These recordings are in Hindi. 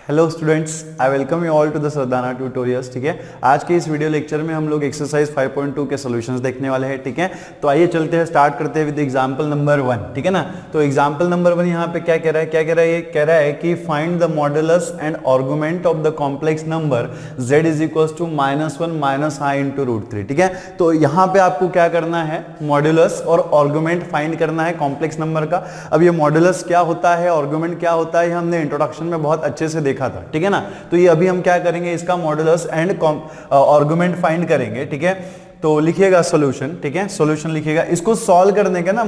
Hello students, I welcome you all to the Sardana tutorials. ठीक है, आज के इस वीडियो लेक्चर में हम लोग एक्सरसाइज 5.2 के सॉल्यूशंस देखने वाले हैं। ठीक है, तो आइए चलते हैं, स्टार्ट करते हैं विद एग्जांपल नंबर 1। ठीक है ना, तो एग्जांपल नंबर 1 यहाँ पे क्या कह रहा है, ये कह रहा है कि find the modulus and argument of the complex number z is equal to -1 minus i into √3। ठीक है, तो यहाँ पे आपको क्या करना है, मॉडुलस और आर्गुमेंट फाइंड करना है कॉम्प्लेक्स नंबर का। अब ये मॉडुलस क्या होता है, आर्गुमेंट क्या होता है, हमने इंट्रोडक्शन में बहुत अच्छे से देखा था। ठीक है ना, तो ये अभी हम क्या करेंगे, इसका मॉडुलस एंड आर्गुमेंट फाइंड करेंगे। ठीक है, तो लिखिएगा सॉल्यूशन। ठीक है, सॉल्यूशन लिखिएगा। इसको सॉल्व करने के ना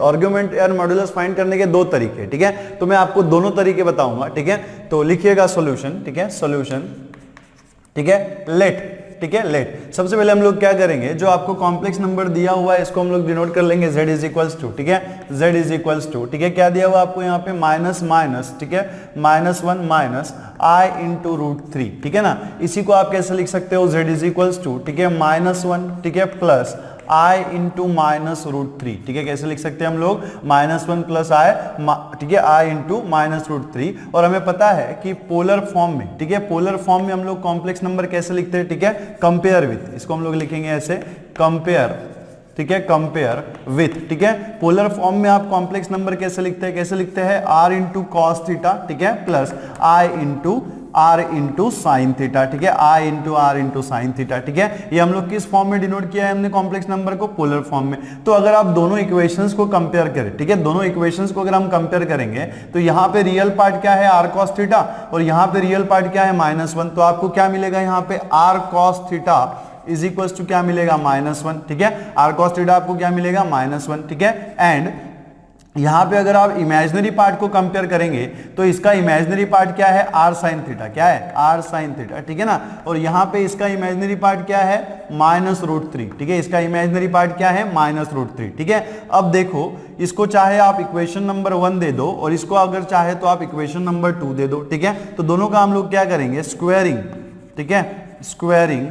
आर्गुमेंट और मॉडुलस फाइंड करने के दो तरीके। ठीक है, तो मैं आपको दोनों तरीके बताऊंगा। ठीक है, तो लिखिएगा सॉल्यूशन। ठीक है, सॉल्यूशन। ठीक है, लेट। ठीक है, लेट। सबसे पहले हम लोग क्या करेंगे, जो आपको कॉम्प्लेक्स नंबर दिया हुआ है इसको हम लोग डिनोट कर लेंगे z इज इक्वल्स टू। ठीक है, z इज इक्वल्स टू। ठीक है, क्या दिया हुआ आपको यहाँ पे, माइनस माइनस। ठीक है, -1 माइनस i इंटू √3। ठीक है ना, इसी को आप कैसे लिख सकते हो, z इज इक्वल्स टू, ठीक है, -1, ठीक है, प्लस i इंटू -√3। ठीक है, कैसे लिख सकते हैं हम लोग, -1 प्लस i, ठीक है, i इंटू -√3। और हमें पता है कि पोलर फॉर्म में, ठीक है, पोलर फॉर्म में हम लोग कॉम्प्लेक्स नंबर कैसे लिखते हैं, ठीक है, कंपेयर विथ। इसको हम लोग लिखेंगे ऐसे, कंपेयर। ठीक है, कंपेयर विथ। ठीक है, पोलर फॉर्म में आप कॉम्प्लेक्स नंबर कैसे लिखते हैं, r इंटू कॉस थीटा, ठीक है, plus i into r into sine theta. ठीक है, i into r into sine theta. ठीक है, ये हम लोग किस फॉर्म में डिनोट किया है हमने कॉम्प्लेक्स नंबर को, पोलर फॉर्म में। तो अगर आप दोनों इक्वेशंस को कंपेयर करें, ठीक है, दोनों इक्वेशंस को अगर हम कंपेयर करेंगे तो यहाँ पे रियल पार्ट क्या है, r cos थीटा, और यहाँ पे रियल पार्ट क्या है, -1। तो आपको क्या मिलेगा यहाँ पे, r cos theta is equal to क्या मिलेगा, -1। ठीक है, r cos थीटा आपको क्या मिलेगा, -1। ठीक है, एंड यहां पे अगर आप इमेजिनरी पार्ट को कंपेयर करेंगे तो इसका इमेजिनरी पार्ट क्या है, r sin थीटा। क्या है, r sin थीटा। ठीक है ना, और यहां पे इसका इमेजिनरी पार्ट क्या है, -√3। ठीक है, इसका इमेजिनरी पार्ट क्या है, -√3। ठीक है, अब देखो, इसको चाहे आप इक्वेशन नंबर 1 दे दो और इसको अगर चाहे तो आप इक्वेशन नंबर 2 दे दो। ठीक है, तो दोनों का हम लोग क्या करेंगे, स्क्वायरिंग। ठीक है, स्क्वायरिंग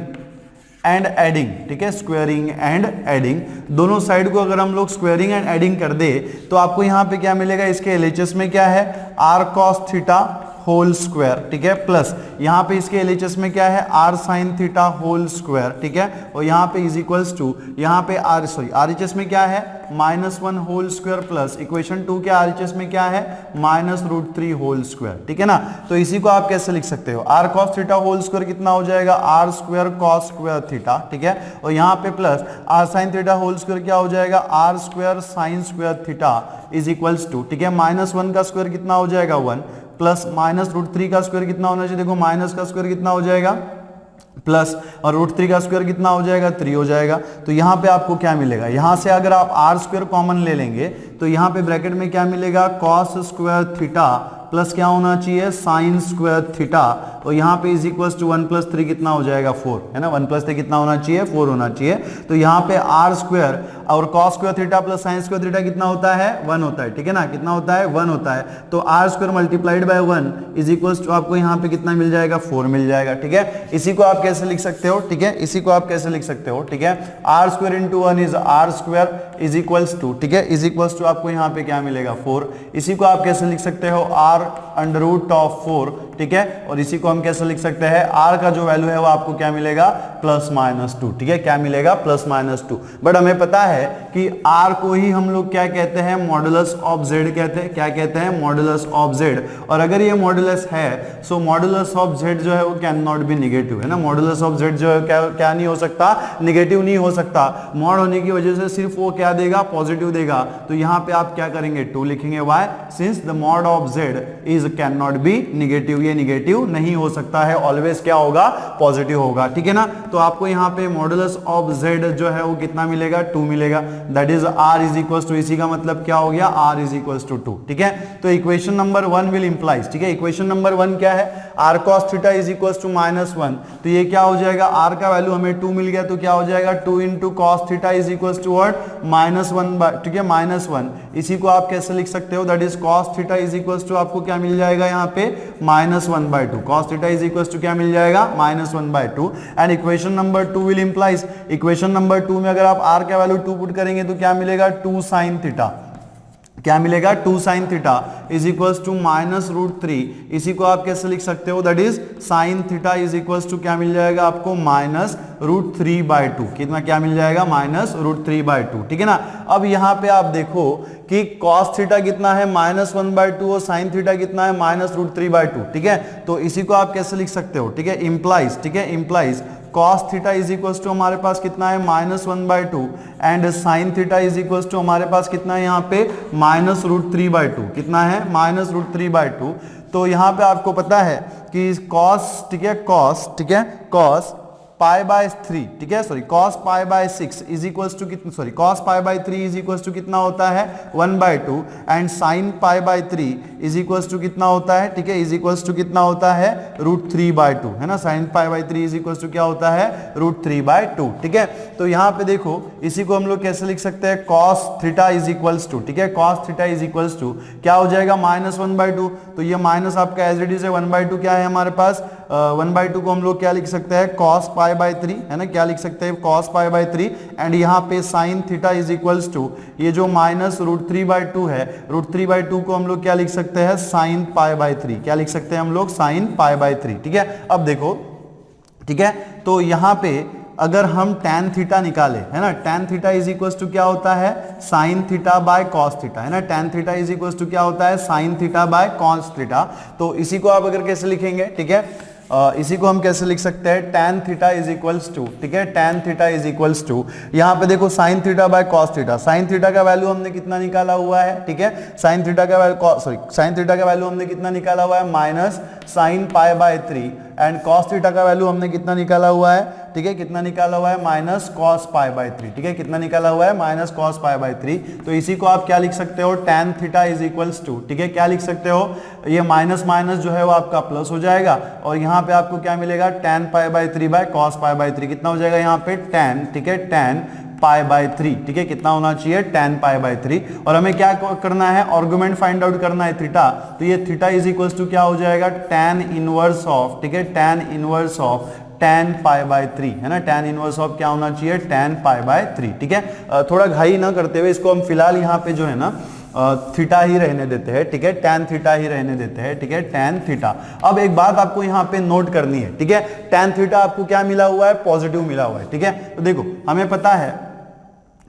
एंड एडिंग। ठीक है, स्क्वायरिंग एंड एडिंग, दोनों साइड को अगर हम लोग स्क्वायरिंग एंड एडिंग कर दे तो आपको यहां पे क्या मिलेगा, इसके LHS में क्या है, r cos theta whole square. ठीक है, प्लस यहां पे इसके LHS में क्या है, r sin theta whole square. ठीक है, और यहां पे इज इक्वल्स टू, यहां पे RHS में क्या है, -1 होल स्क्वायर, प्लस इक्वेशन 2 के RHS में क्या है, -√3 होल स्क्वायर। ठीक है ना, तो इसी को आप कैसे लिख सकते हो, r cos theta whole square कितना हो जाएगा, r square cos square theta. ठीक है, और यहां पे plus r sin theta whole square क्या हो जाएगा, r square sin square theta is equals to, ठीक है, -1 का स्क्वायर कितना हो जाएगा, 1, प्लस -√3 का स्क्वायर कितना होना चाहिए, देखो माइनस का स्क्वायर कितना हो जाएगा, प्लस, और √3 का स्क्वायर कितना हो जाएगा, 3 हो जाएगा। तो यहाँ पे आपको क्या मिलेगा, यहाँ से अगर आप r स्क्वायर कॉमन ले लेंगे तो यहाँ पे ब्रैकेट में क्या मिलेगा, cos स्क्वायर थीटा प्लस क्या होना चाहिए, साइन स्क्वायर थीटा, और यहाँ पे इज इक्वल टू 1 + 3 कितना हो जाएगा, 4, है ना, 1 + 3 कितना होना चाहिए, 4 होना चाहिए। तो यहाँ पे r स्क्वायर और cos square theta plus sign square theta कितना होता है, 1 होता है। ठीक है ना, कितना होता है, 1 होता है। तो r square multiplied by 1 is equal to आपको यहाँ पे कितना मिल जाएगा, 4 मिल जाएगा। ठीक है, इसी को आप कैसे लिख सकते हो, ठीक है, इसी को आप कैसे लिख सकते हो, ठीक है, r square into 1 is r square is equals to, ठीक है, इज इक्वल्स टू आपको यहाँ पे क्या मिलेगा, 4। इसी को आप कैसे लिख सकते हो, r √4। ठीक है, और इसी को हम कैसे लिख सकते हैं, r का जो वैल्यू है वो आपको क्या मिलेगा, +-2। ठीक है, क्या मिलेगा, +-2। बट हमें पता है कि r को ही हम लोग क्या कहते हैं, मॉडुलस ऑफ z कहते हैं। क्या कहते हैं, मॉडुलस ऑफ z। और अगर ये मॉडुलस है सो मॉडुलस ऑफ z जो है वो कैन नॉट बी निगेटिव, है ना, मॉडुलस ऑफ z जो है क्या नहीं हो सकता, निगेटिव नहीं हो सकता। मॉड होने की वजह से सिर्फ वो क्या देगा, पॉजिटिव देगा। तो यहाँ पे आप क्या करेंगे, 2 लिखेंगे, why, since the mod of z is can not be negative, ये निगेटिव नहीं हो सकता है, ऑलवेज क्या होगा, पॉजिटिव होगा। ठीक है ना, तो आपको यहाँ पे मॉडुलस ऑफ z जो है वो कितना मिलेगा, 2 मिलेगा। That is r is equal to, इसी का मतलब क्या हो गया, r इज इक्वल टू 2। ठीक है, तो इक्वेशन नंबर 1 विल इंप्लाइज, ठीक है, इक्वेशन नंबर 1 क्या है, r cos theta is equal to -1। तो ये क्या हो जाएगा, r का वैल्यू हमें 2 मिल गया, तो क्या हो जाएगा, 2 into cos theta is equal to what, -1, ठीक है, -1। इसी को आप कैसे लिख सकते हो, that is cos theta is equal to आपको क्या मिल जाएगा यहाँ पे, -1/2। cos theta is equal to क्या मिल जाएगा, -1/2। And equation number 2 will implies, equation number 2 में अगर आप r का वैल्यू 2 पुट करेंगे तो क्या मिलेगा, 2 sin थीटा। क्या मिलेगा 2 sine theta is equals to -√3। इसी को आप कैसे लिख सकते हो, that is sine theta is equals to क्या मिल जाएगा आपको -√3/2। कितना क्या मिल जाएगा -√3/2, ठीक है ना। अब यहाँ पे आप देखो कि cos थीटा कितना है -1/2 और साइन थीटा कितना है -√3/2, ठीक है। तो इसी को आप कैसे लिख सकते हो, ठीक है, इंप्लाइज, ठीक है, implies cos theta is equals to हमारे पास कितना है -1/2 and sine theta is equals to हमारे पास कितना है यहाँ पे -√3/2। कितना है -√3/2। तो यहाँ पे आपको पता है कि cos, ठीक है, cos, ठीक है, cos π/3, ठीक है, sorry cos π/6 is equals to कितना, sorry cos π/3 is equals to कितना होता है 1/2 and sin π/3 is equals to कितना होता है, ठीक है, इज इक्वल्स टू कितना होता है √3/2, है ना। sin π/3 इज इक्वल्स टू क्या होता है √3/2, ठीक है। तो यहाँ पे देखो इसी को हम लोग कैसे लिख सकते हैं, cos theta is equals to, ठीक है, cos theta is equals to क्या हो जाएगा -1/2। तो ये माइनस आपका एज इट इज है 1/2 क्या है हमारे पास 1/2 को हम लोग क्या लिख सकते हैं cos π/3, है ना, क्या लिख सकते हैं cos π/3 एंड यहाँ पे sin theta is equals to ये जो -√3/2 है, √3/2 को हम लोग क्या लिख सकते हैं sin π/3, क्या लिख सकते हैं हम लोग sin π/3, ठीक है। अब देखो, ठीक है, तो यहाँ पे अगर हम tan थीटा निकाले, है ना, tan theta is equals to क्या होता है sin theta by cos theta, है ना, tan theta is equals to क्या होता है sin theta by cos theta. तो इसी को आप अगर कैसे लिखेंगे, ठीक है, इसी को हम कैसे लिख सकते हैं tan theta is equals to, ठीक है, tan theta is equals to यहाँ पे देखो sin theta by cos theta, sin theta का वैल्यू हमने कितना निकाला हुआ है, ठीक है, sin थीटा का वैल्यू, सॉरी sin थीटा का वैल्यू हमने कितना निकाला हुआ है -sin π/3 एंड cos थीटा का वैल्यू हमने कितना निकाला हुआ है, ठीक है, कितना निकाला हुआ है -cos π/3, ठीक है, कितना निकाला हुआ है -cos π/3। तो इसी को आप क्या लिख सकते हो tan theta is equals to, ठीक है, क्या लिख सकते हो, ये माइनस माइनस जो है वो आपका प्लस हो जाएगा और यहाँ पे आपको क्या मिलेगा tan π/3 बाय cos π/3, कितना हो जाएगा यहाँ पे tan, ठीक है, tan π/3, ठीक है, कितना होना चाहिए tan π/3। और हमें क्या करना है, आर्गुमेंट फाइंड आउट करना है थीटा, तो ये थीटा इज इक्वल्स टू क्या हो जाएगा tan इनवर्स ऑफ, ठीक है, tan इनवर्स ऑफ tan π/3, है ना, tan इनवर्स ऑफ क्या होना चाहिए tan π/3, ठीक है। थोड़ा घाई ना करते हुए इसको हम फिलहाल यहाँ पे जो है ना थीटा ही रहने देते हैं, ठीक है, tan थीटा ही रहने देते हैं, ठीक है, tan थीटा। अब एक बात आपको यहाँ पे नोट करनी है, ठीक है, tan थीटा आपको क्या मिला हुआ है, पॉजिटिव मिला हुआ है, ठीक है। तो देखो हमें पता है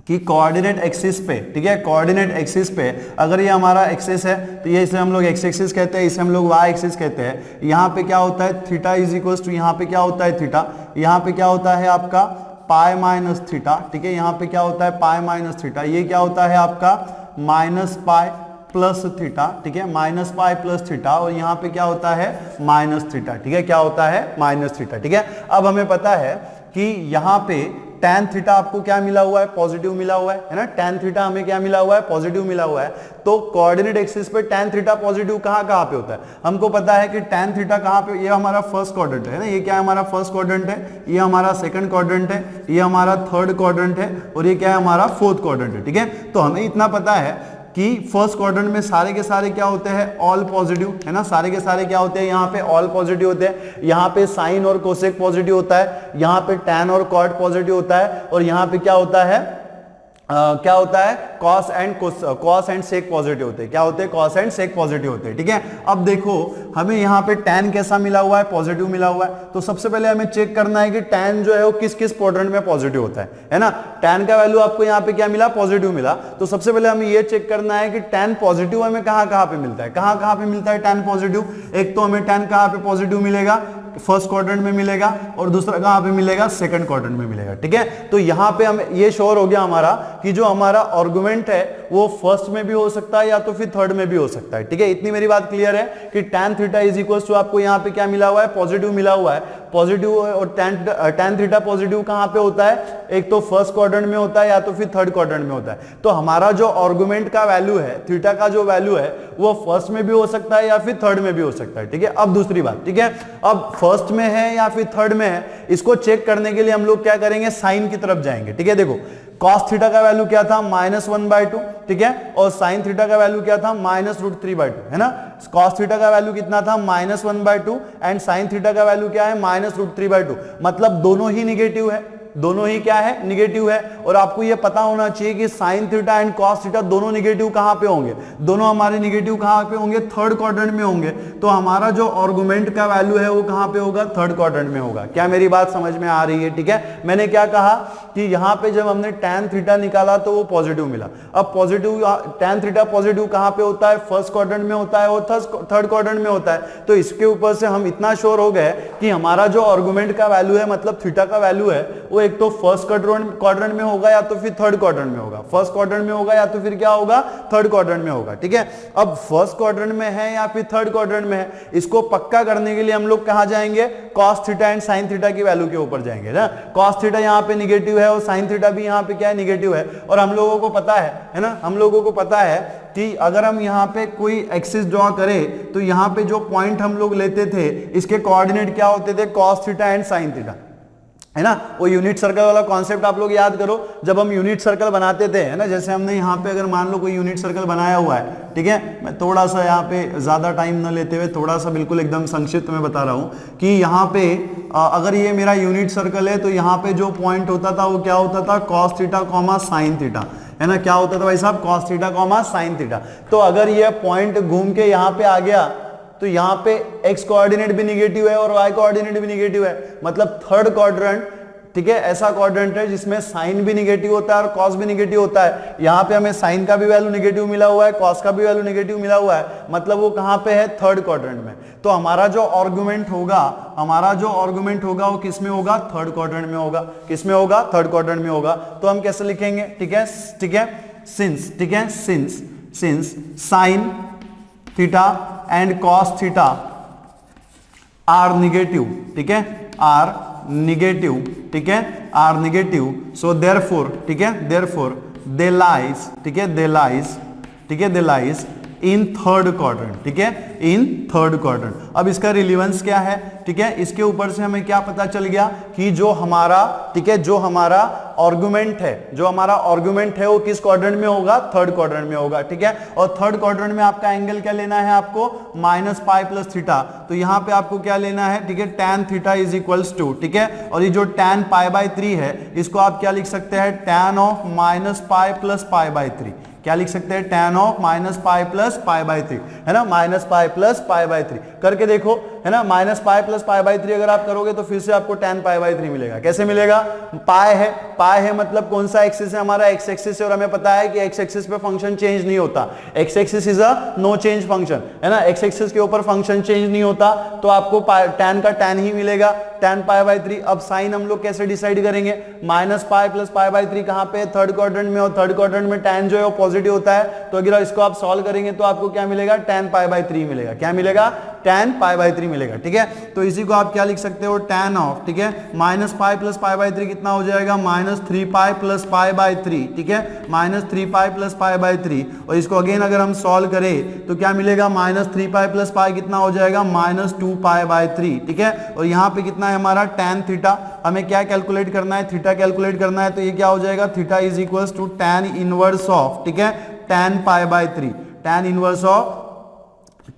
कि कोऑर्डिनेट एक्सिस पे, ठीक है, कोऑर्डिनेट एक्सिस पे अगर ये हमारा एक्सिस है तो ये इसे हम लोग एक्स एक्सिस कहते हैं, इसे हम लोग वाई एक्सिस कहते हैं। यहाँ पे क्या होता है थीटा इज इक्वल्स टू, यहाँ पे क्या होता है थीटा, यहाँ पे क्या होता है आपका पाई माइनस थीटा, ठीक है, यहाँ पे क्या होता है पाई माइनस थीटा, ये क्या होता है आपका माइनस पाई प्लस थीटा, ठीक है, माइनस पाई प्लस थीटा और यहाँ पे क्या होता है माइनस थीटा, ठीक है, क्या होता है माइनस थीटा, ठीक है। अब हमें पता है कि यहाँ पे tan थीटा आपको क्या मिला हुआ है, पॉजिटिव मिला हुआ है ना, tan थीटा हमें क्या मिला हुआ है, पॉजिटिव मिला हुआ है। तो कोऑर्डिनेट एक्सिस पे tan थीटा पॉजिटिव कहाँ पे होता है, हमको पता है कि tan थीटा कहाँ पे, ये हमारा फर्स्ट क्वाड्रेंट है ना, ये क्या है हमारा फर्स्ट क्वाड्रेंट है, ये हमारा सेकंड क्वाड्रेंट है, ये हमारा थर्ड क्वाड्रेंट है और ये क्या है हमारा फोर्थ क्वाड्रेंट है, ठीक है। तो हमें इतना पता है कि फर्स्ट क्वाड्रेंट में सारे के सारे क्या होते हैं ऑल पॉजिटिव, है ना, सारे के सारे क्या होते हैं यहाँ पे ऑल पॉजिटिव होते हैं, यहाँ पे साइन और कोसेक पॉजिटिव होता है, यहाँ पे टैन और कॉट पॉजिटिव होता है और यहाँ पे क्या होता है क्या होता है कॉस एंड सेक पॉजिटिव होते हैं, क्या होते हैं कॉस एंड सेक पॉजिटिव होते हैं, ठीक है। अब देखो हमें यहाँ पे टैन कैसा मिला हुआ है, पॉजिटिव मिला हुआ है। तो सबसे पहले हमें चेक करना है कि टैन जो है वो किस किस क्वाड्रेंट में पॉजिटिव होता है ना। टैन का वैल्यू आपको यहाँ पे क्या मिला, पॉजिटिव मिला। तो सबसे पहले हमें ये चेक करना है कि टैन पॉजिटिव हमें कहाँ पे मिलता है, कहाँ पे मिलता है टैन पॉजिटिव। एक तो हमें टैन कहाँ पे पॉजिटिव मिलेगा, फर्स्ट क्वाड्रेंट में मिलेगा और दूसरा कहां पे मिलेगा, सेकंड क्वाड्रेंट में मिलेगा, ठीक है। तो यहां पे हम ये श्योर हो गया हमारा कि जो हमारा आर्गुमेंट है वो फर्स्ट में भी हो सकता है या तो फिर थर्ड में भी हो सकता है, ठीक है। इतनी मेरी बात क्लियर है कि tan theta is equals to आपको यहां पे क्या मिला हुआ है, पॉजिटिव मिला हुआ है। पॉजिटिव और tan थीटा पॉजिटिव कहां पे होता है, एक तो फर्स्ट क्वाड्रेंट में होता है या तो फिर थर्ड क्वाड्रेंट में होता है। तो हमारा जो आर्गुमेंट का वैल्यू है, थीटा का जो वैल्यू है वो फर्स्ट में भी हो सकता है या फिर थर्ड में भी हो सकता है, ठीक है। अब दूसरी बात, ठीक है, अब फर्स्ट में है या फिर थर्ड में है, इसको चेक करने के लिए हम लोग क्या करेंगे, साइन की तरफ जाएंगे, ठीक है। देखो cos थीटा का वैल्यू क्या था -1/2, ठीक है, और sin थीटा का वैल्यू क्या था -√3/2, है ना। cos थीटा का वैल्यू कितना था -1/2 एंड sin थीटा का वैल्यू क्या है -√3/2, मतलब दोनों ही निगेटिव है, दोनों ही क्या है, निगेटिव है। और आपको ये पता होना चाहिए कि sign theta and cos theta दोनों निगेटिव कहां पे होंगे, दोनों हमारे निगेटिव कहां पे होंगे, थर्ड क्वाड्रेंट में होंगे। तो हमारा जो आर्गुमेंट का वैल्यू है वो कहां पे होगा, थर्ड क्वाड्रेंट में होगा। क्या मेरी बात समझ में आ रही है? ठीक है, मैंने क्या कहा कि यहां पे जब हमने tan थीटा निकाला तो वो पॉजिटिव मिला। अब पॉजिटिव tan थीटा पॉजिटिव कहां पे होता है, फर्स्ट क्वाड्रेंट में होता है और थर्ड क्वाड्रेंट में होता है। तो इसके ऊपर से हम इतना श्योर हो गए कि हमारा जो आर्गुमेंट का वैल्यू है, मतलब थीटा का वैल्यू है, वो एक तो फर्स्ट क्वाड्रेंट में होगा या तो फिर थर्ड क्वाड्रेंट में होगा, फर्स्ट क्वाड्रेंट में होगा या तो फिर क्या होगा, थर्ड क्वाड्रेंट में होगा। ठीक है, अब फर्स्ट क्वाड्रेंट में है या फिर थर्ड क्वाड्रेंट में है, इसको पक्का करने के लिए हम लोग कहां जाएंगे, cos theta and sine theta की वैल्यू के ऊपर जाएंगे ना। कॉस थीटा यहाँ पे निगेटिव है और साइन थीटा भी यहाँ पे क्या है, निगेटिव है। और हम लोगों को पता है ना, हम लोगों को पता है कि अगर हम यहाँ पे कोई एक्सिस ड्रॉ करें तो यहाँ पे जो पॉइंट हम लोग लेते थे इसके कोऑर्डिनेट क्या होते थे, cos theta and sine theta, है ना। वो यूनिट सर्कल वाला कॉन्सेप्ट आप लोग याद करो, जब हम यूनिट सर्कल बनाते थे, है ना। जैसे हमने यहाँ पे अगर मान लो कोई यूनिट सर्कल बनाया हुआ है, ठीक है, मैं थोड़ा सा यहाँ पे ज्यादा टाइम न लेते हुए थोड़ा सा बिल्कुल एकदम संक्षिप्त में बता रहा हूँ कि यहाँ पे अगर ये मेरा यूनिट सर्कल है तो यहाँ पे जो पॉइंट होता था वो क्या होता था, cos theta comma sine theta, है ना। क्या होता था भाई साहब, cos theta comma sine theta. तो अगर ये पॉइंट घूम के यहाँ पे आ गया तो यहाँ पे x कोऑर्डिनेट भी निगेटिव है और y कोऑर्डिनेट भी निगेटिव है, मतलब थर्ड क्वाड्रेंट, ठीक है, ऐसा क्वाड्रेंट है जिसमें साइन भी निगेटिव होता है और कॉस भी निगेटिव होता है। यहाँ पे हमें साइन का भी वैल्यू निगेटिव मिला हुआ है, कॉस का भी वैल्यू निगेटिव मिला हुआ है, मतलब वो कहाँ पे है, थर्ड क्वाड्रेंट में। तो हमारा जो आर्गुमेंट होगा, हमारा जो आर्गुमेंट होगा वो किस में होगा, थर्ड क्वाड्रेंट में होगा। किस में होगा, थर्ड क्वाड्रेंट में होगा। तो हम कैसे लिखेंगे, ठीक है, ठीक है, सिंस, ठीक है, since sine theta and cos theta are negative, ठीक है, आर निगेटिव, ठीक है, आर निगेटिव, सो देयरफॉर, ठीक है, देयरफॉर दे लाइज, ठीक है, दे लाइज, ठीक है, दे लाइज इन थर्ड क्वाड्रेंट, ठीक है, इन थर्ड क्वाड्रेंट। अब इसका रिलेवेंस क्या है, ठीक है, इसके ऊपर से हमें क्या पता चल गया कि जो हमारा, ठीक है, जो हमारा आर्गुमेंट है, जो हमारा आर्गुमेंट है वो किस क्वाड्रेंट में होगा, थर्ड क्वाड्रेंट में होगा। ठीक है, और थर्ड क्वाड्रेंट में आपका एंगल क्या लेना है, आपको माइनस पाई प्लस थीटा। तो यहां पे आपको क्या लेना है, ठीक है, tan theta is equals to, ठीक है, और ये जो tan पाई बाई 3 है इसको आप क्या लिख सकते हैं, tan of minus pi plus pi by 3। क्या लिख सकते हैं, tan of minus pi plus pi by 3, है ना, minus pi plus pi by 3 करके देखो, है ना। Minus pi plus pi by 3 अगर आप करोगे तो फिर से आपको tan पाई बाई 3 मिलेगा। कैसे मिलेगा, पाई है मतलब कौन सा एक्सिस है, हमारा एक्स एक्सिस है, और हमें पता है कि एक्स एक्सिस पे फंक्शन चेंज नहीं होता, x axis is a no change function, है ना। एक्स एक्सिस के ऊपर फंक्शन चेंज नहीं होता तो आपको tan का tan ही मिलेगा, tan पाई बाई 3। अब साइन हम लोग कैसे डिसाइड करेंगे, minus pi plus pi by 3 कहां पे, थर्ड क्वाड्रेंट में, और थर्ड क्वाड्रेंट में tan जो है वो पॉजिटिव होता है। तो अगर इसको आप सॉल्व करेंगे तो आपको क्या मिलेगा, tan पाई बाई 3 मिलेगा। क्या मिलेगा, tan पाई बाई 3 मिलेगा। ठीक है, तो इसी को आप क्या लिख सकते हो, tan ऑफ, ठीक है, minus pi plus pi by 3 कितना हो जाएगा, minus 3 pi plus pi by 3, ठीक है, minus 3 pi plus pi by 3। और इसको अगेन अगर हम सॉल्व करें तो क्या मिलेगा, माइनस 3 पाई प्लस पाई कितना हो जाएगा, माइनस 2 पाई बाई 3। ठीक है, और यहाँ पे कितना है हमारा tan थीटा, हमें क्या कैलकुलेट करना है, थीटा कैलकुलेट करना है। तो ये क्या हो जाएगा, theta is equals to tan inverse of, ठीक है, tan pi by 3, tan inverse of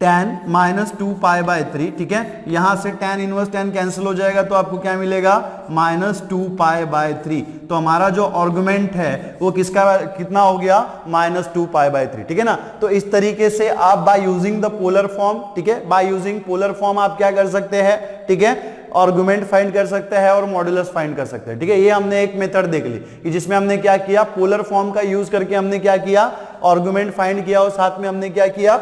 tan minus 2 pi by 3। ठीक है, यहां से tan इनवर्स tan कैंसिल हो जाएगा तो आपको क्या मिलेगा, माइनस 2 पाई बाई 3। तो हमारा जो आर्गुमेंट है वो किसका कितना हो गया, माइनस 2 पाई बाई 3। ठीक है ना। तो इस तरीके से आप by using the polar form, ठीक है, बाय यूजिंग पोलर फॉर्म आप क्या कर सकते हैं, ठीक है, आर्गुमेंट फाइंड कर सकते हैं और मॉड्यूलस फाइंड कर सकते हैं। ठीक है, ये हमने एक मेथड देख ली कि जिसमें हमने क्या किया, पोलर फॉर्म का यूज करके हमने क्या किया, आर्गुमेंट फाइंड किया और साथ में हमने क्या किया,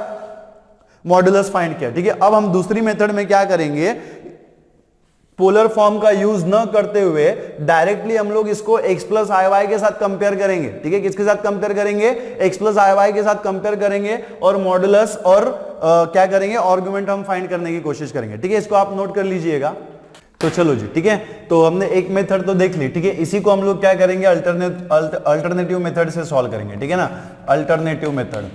मॉड्यूलस फाइंड किया। ठीक है, अब हम दूसरी मेथड में क्या करेंगे, पोलर फॉर्म का यूज न करते हुए डायरेक्टली हम लोग इसको x प्लस आई वाई के साथ कंपेयर करेंगे। ठीक है, किसके साथ कंपेयर करेंगे, x प्लस आई वाई के साथ कंपेयर करेंगे और मॉड्यूलस और क्या करेंगे, आर्गुमेंट हम फाइंड करने की कोशिश करेंगे। ठीक है, इसको आप नोट कर लीजिएगा। तो चलो जी, ठीक है, तो हमने एक मेथड तो देख ली। ठीक है, इसी को हम लोग क्या करेंगे, अल्टरनेटिव मेथड से सॉल्व करेंगे। ठीक है ना, अल्टरनेटिव मेथड,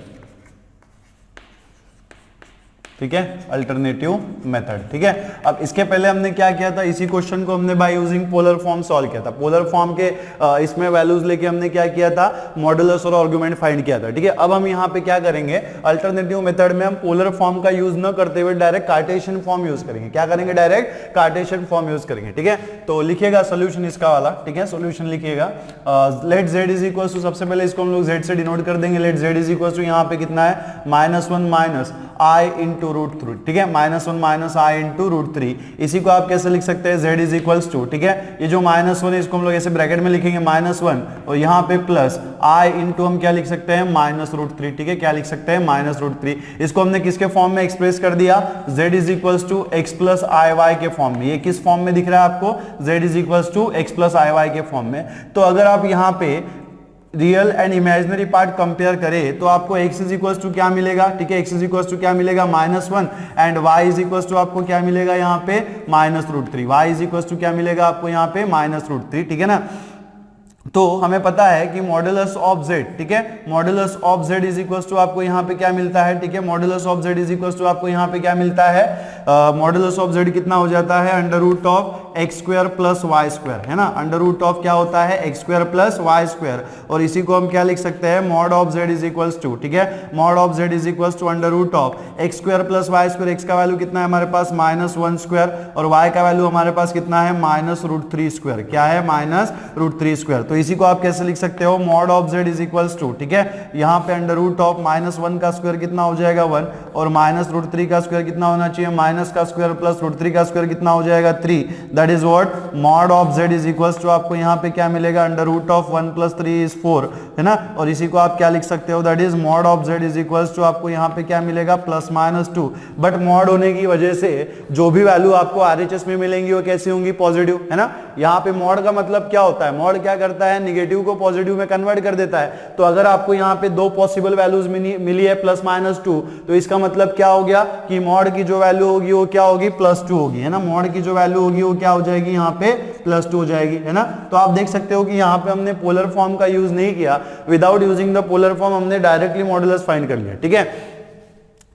ठीक है, अल्टरनेटिव मेथड। ठीक है, अब इसके पहले हमने क्या किया था, इसी क्वेश्चन को हमने by using polar form solve किया था। पोलर फॉर्म के इसमें वैल्यूज लेके हमने क्या किया था, मॉडुलस और आर्गुमेंट फाइंड किया था। ठीक है, अब हम यहाँ पे क्या करेंगे, अल्टरनेटिव मेथड में हम पोलर फॉर्म का यूज न करते हुए डायरेक्ट कार्टेशियन फॉर्म यूज करेंगे। क्या करेंगे, डायरेक्ट कार्टेशियन फॉर्म यूज करेंगे। ठीक है, तो लिखिएगा सोल्यूशन इसका वाला। ठीक है, सोल्यूशन लिखिएगा, let z is equal to, सबसे पहले इसको हम लोग z से डिनोट कर देंगे। Let z is equal to यहाँ पे कितना है, -1 माइनस i इंटू रूट 3। ठीक है, -1 माइनस i इंटू रूट 3। इसी को आप कैसे लिख सकते हैं, z इज इक्वल्स टू। ठीक है, ये जो -1 है इसको हम लोग ऐसे ब्रैकेट में लिखेंगे -1 और यहाँ पे प्लस i इंटू हम क्या लिख सकते हैं, -√3। ठीक है, क्या लिख सकते हैं, -√3। इसको हमने किसके फॉर्म में एक्सप्रेस कर दिया, z is equals to x plus i y के फॉर्म में। ये किस फॉर्म में दिख रहा है आपको, z is equals to x plus i y के फॉर्म में। तो अगर आप यहाँ पे real and imaginary part compare करें तो आपको x इज इक्वल्स टू क्या मिलेगा, ठीक है, x इज इक्वल्स टू क्या मिलेगा, -1 and y is equals to आपको क्या मिलेगा यहाँ पे -√3। y इज इक्वल्स टू क्या मिलेगा आपको यहाँ पे -√3। ठीक है ना, तो हमें पता है कि मॉडुलस ऑफ z, ठीक है, modulus of z is equals to आपको यहाँ पे क्या मिलता है, ठीक है, modulus of z is equals to आपको यहाँ पे क्या मिलता है, मॉडुलस ऑफ z कितना हो जाता है, under root of x square plus y square, है ना, अंडर रूट ऑफ क्या होता है, x square plus y square. और इसी को हम क्या लिख सकते हैं, mod of z is equals to, ठीक है, mod of z is equals to under root of x square plus y square. X का वैल्यू कितना है हमारे पास, -1 स्क्वायर, और वाई का वैल्यू हमारे पास कितना है, -√3 स्क्वायर। क्या है, -√3 स्क्वायर। तो इसी को आप कैसे लिख सकते हो, mod of z is equals to, ठीक है, यहाँ पे अंडर रूट ऑफ -1 का स्क्वायर कितना हो जाएगा 1, और -√3 का स्क्वायर कितना होना चाहिए, माइनस का स्क्वायर प्लस √3 का स्क्वायर कितना हो जाएगा 3। That is what, mod of z is equals to आपको यहाँ पे क्या मिलेगा, अंडर रूट ऑफ 1 + 3 = 4, है ना। और इसी को आप क्या लिख सकते हो, that is mod of z is equals to आपको यहाँ पे क्या मिलेगा, +-2। बट मॉड होने की वजह से जो भी वैल्यू आपको RHS में मिलेंगी वो कैसी होंगी, पॉजिटिव, है ना। यहाँ पे मॉड का मतलब क्या होता है, मॉड क्या करता है, निगेटिव को पॉजिटिव में कन्वर्ट कर देता है। तो अगर आपको यहाँ पे दो पॉसिबल वैल्यूज मिली है +-2, तो इसका मतलब क्या हो गया कि मॉड की जो वैल्यू होगी वो क्या होगी, +2 होगी, है ना। मॉड की जो वैल्यू होगी वो क्या हो जाएगी, यहाँ पे +2 हो जाएगी, है ना। तो आप देख सकते हो कि यहाँ पे हमने पोलर फॉर्म का यूज नहीं किया, without using the polar form हमने डायरेक्टली मॉडुलस फाइंड कर लिया, ठीक है।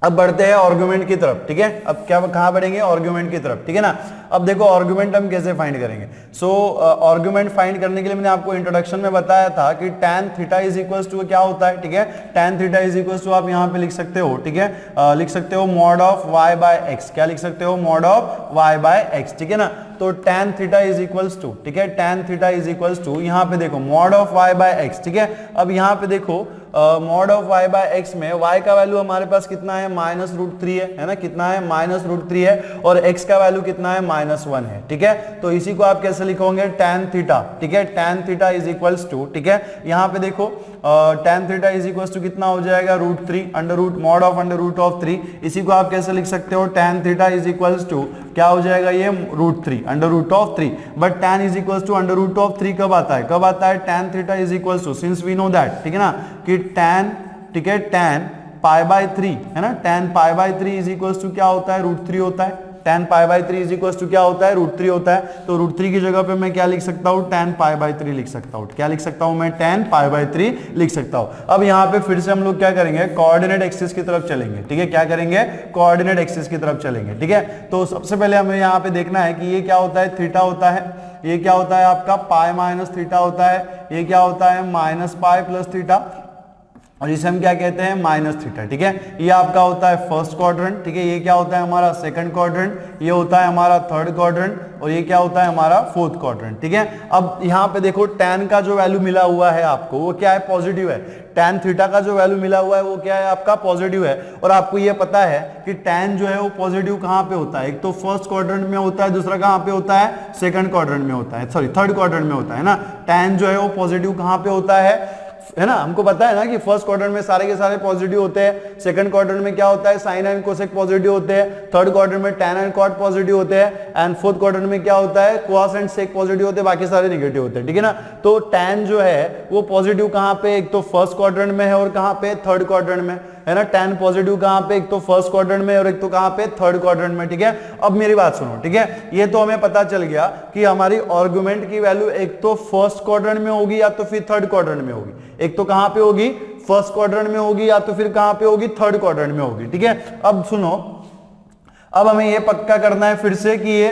अब बढ़ते हैं आर्गुमेंट की तरफ, ठीक है। अब क्या कहां बढ़ेंगे, आर्गुमेंट की तरफ, ठीक है ना। अब देखो आर्गुमेंट हम कैसे फाइंड करेंगे। सो आर्गुमेंट फाइंड करने के लिए मैंने आपको इंट्रोडक्शन में बताया था कि tan theta is equals to क्या होता है, ठीक है, tan theta is equals to आप यहाँ पे लिख सकते हो, ठीक है, लिख सकते हो मॉड ऑफ y/x। क्या लिख सकते हो, मॉड ऑफ y/x, ठीक है ना। तो tan theta is equals to, ठीक है, tan theta is equals to, यहाँ पे देखो मॉड ऑफ y/x, ठीक है। अब यहाँ पे देखो मॉड ऑफ y/x में y का वैल्यू हमारे पास कितना है, -√3 है ना, कितना है, -√3 है, और x का वैल्यू कितना है, -1 है, ठीक है। तो इसी को आप कैसे लिखोगे, tan थीटा, ठीक है, tan theta is equals to, ठीक है, यहाँ पे देखो tan theta is equals to कितना हो जाएगा, √3, under root mod of under root of 3। इसी को आप कैसे लिख सकते हो, tan theta is equals to क्या हो जाएगा, ये √3 under root of 3। But tan is equals to under root of 3 कब आता है, कब आता है, tan theta is equals to, since we know that, ठीक है ना, कि tan, ठीक है, tan π/3 है ना, tan π/3 इज इक्वल्स टू क्या होता है, √3 होता है। tan π/3 इज इक्वल्स टू क्या होता है, √3 होता है। तो √3 की जगह पे मैं क्या लिख सकता हूँ, tan π/3 लिख सकता हूँ। क्या लिख सकता हूँ मैं, tan π/3 लिख सकता हूँ। अब यहाँ पे फिर से हम लोग क्या करेंगे, कोऑर्डिनेट एक्सिस की तरफ चलेंगे, ठीक है, क्या करेंगे, कोऑर्डिनेट एक्सिस की तरफ चलेंगे, ठीक है। तो सबसे पहले हमें यहाँ पे देखना है कि ये क्या होता है, थीटा होता है, ये क्या होता है आपका π - थीटा होता है, ये क्या होता है, -π + थीटा, और इसे हम क्या कहते हैं, -थीटा, ठीक है। ये आपका होता है फर्स्ट क्वाड्रेंट, ठीक है, ये क्या होता है हमारा सेकंड क्वाड्रेंट, ये होता है हमारा थर्ड क्वाड्रेंट, और ये क्या होता है हमारा फोर्थ क्वाड्रेंट, ठीक है। अब यहाँ पे देखो tan का जो वैल्यू मिला हुआ है आपको वो क्या है, पॉजिटिव है। tan थीटा का जो वैल्यू मिला हुआ है वो क्या है आपका, पॉजिटिव है। और आपको ये पता है कि tan जो है वो पॉजिटिव कहाँ पे होता है, एक तो फर्स्ट क्वाड्रेंट में होता है, दूसरा कहाँ पे होता है, सेकंड क्वाड्रेंट में होता है, सॉरी थर्ड क्वाड्रेंट में होता है ना। tan जो है वो पॉजिटिव कहाँ पे होता है ना, हमको पता है ना कि फर्स्ट क्वाड्रेंट में सारे के सारे पॉजिटिव होते हैं, सेकंड क्वाड्रेंट में क्या होता है, साइन एंड कोसेक पॉजिटिव होते हैं, थर्ड क्वाड्रेंट में tan एंड cot पॉजिटिव होते हैं, एंड फोर्थ क्वाड्रेंट में क्या होता है, cos एंड sec पॉजिटिव होते हैं, बाकी सारे नेगेटिव होते हैं, ठीक है ना। तो tan जो है वो पॉजिटिव कहाँ पे, एक तो फर्स्ट क्वाड्रेंट में है और कहाँ पे, थर्ड क्वाड्रेंट में, है ना। tan पॉजिटिव कहाँ पे, एक तो फर्स्ट क्वाड्रेंट में और एक तो कहाँ पे, थर्ड क्वाड्रेंट में, ठीक है। अब मेरी बात सुनो, ठीक है, ये तो हमें पता चल गया कि हमारी आर्गुमेंट की वैल्यू एक तो फर्स्ट क्वाड्रेंट में होगी या तो फिर थर्ड क्वाड्रेंट में होगी। एक तो कहाँ पे होगी, फर्स्ट क्वाड्रेंट में होगी या तो फिर कहाँ पे होगी, थर्ड क्वाड्रेंट में होगी, ठीक है। अब सुनो, अब हमें ये पक्का करना है फिर से कि ये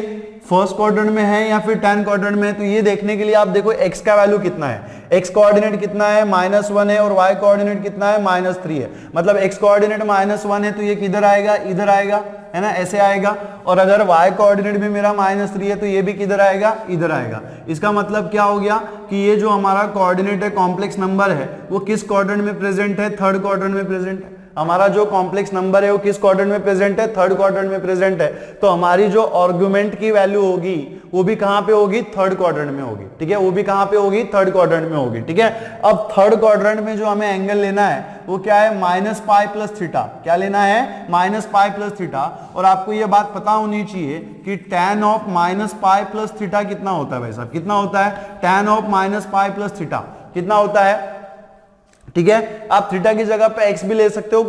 फर्स्ट क्वाड्रेंट में है या फिर 10 क्वाड्रेंट में है। तो ये देखने के लिए आप देखो x का वैल्यू कितना है, x कोऑर्डिनेट कितना है -1 है और y कोऑर्डिनेट कितना है -3 है। मतलब x कोऑर्डिनेट -1 है तो ये किधर आएगा, इधर आएगा, है ना, ऐसे आएगा। और अगर y कोऑर्डिनेट भी मेरा -3 है तो ये भी किधर आएगा, इधर आएगा। इसका मतलब क्या हो गया कि ये जो हमारा कोऑर्डिनेट है, कॉम्प्लेक्स नंबर है, वो किस क्वाड्रेंट में प्रेजेंट है, थर्ड क्वाड्रेंट में प्रेजेंट है। हमारा जो कॉम्प्लेक्स नंबर है वो किस क्वाड्रेंट में प्रेजेंट है, थर्ड क्वाड्रेंट में प्रेजेंट है। तो हमारी जो आर्गुमेंट की वैल्यू होगी वो भी कहां पे होगी, थर्ड क्वाड्रेंट में होगी, ठीक है, वो भी कहां पे होगी, थर्ड क्वाड्रेंट में होगी, ठीक है। अब थर्ड क्वाड्रेंट में जो हमें एंगल लेना है वो क्या है, -π + थीटा। क्या लेना है, -π + थीटा। और आपको ये बात पता होनी चाहिए कि tan ऑफ -π + थीटा कितना होता है भाई साहब, कितना होता है, tan ऑफ -π + थीटा कितना होता है, ठीक है। आप थीटा की जगह पे x भी ले सकते हो,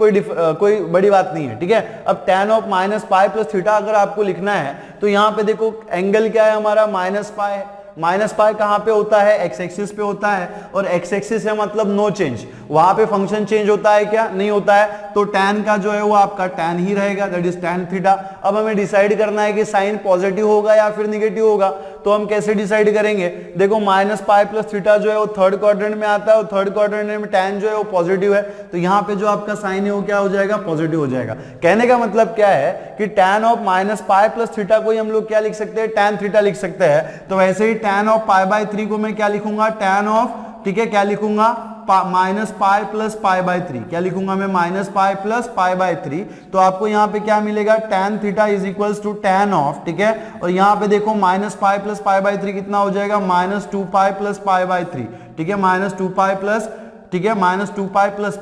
कोई बड़ी बात नहीं है, ठीक है। अब tan ऑफ -π + थीटा अगर आपको लिखना है तो यहां पे देखो एंगल क्या है हमारा, -π है। -π कहां पे होता है, x एक्सिस पे होता है, और x एक्सिस है मतलब नो चेंज। वहां पे फंक्शन चेंज होता है क्या, नहीं होता है। तो tan का जो है वो आपका tan ही रहेगा, दैट इज tan थीटा। अब हमें डिसाइड करना है कि साइन पॉजिटिव होगा या फिर निगेटिव होगा। तो हम कैसे डिसाइड करेंगे, देखो -π + थीटा जो है वो थर्ड क्वाड्रेंट में आता है और थर्ड क्वाड्रेंट में tan जो है वो पॉजिटिव है। तो यहाँ पे जो आपका साइन है वो क्या हो जाएगा, पॉजिटिव हो जाएगा। कहने का मतलब क्या है कि tan ऑफ -π + थीटा को हम लोग क्या लिख सकते हैं, tan थीटा लिख सकते हैं। तो वैसे ही tan ऑफ π/3 को मैं क्या लिखूंगा, tan ऑफ, ठीक है, क्या लिखूंगा, -π + π/3। क्या लिखूंगा मैं, -π + π/3। तो आपको यहाँ पे क्या मिलेगा, tan theta is equals to tan of, ठीक है। और यहाँ पे देखो -π + π/3 कितना हो जाएगा, -2π + π/3, ठीक है, -2π प्लस, ठीक है, -2π +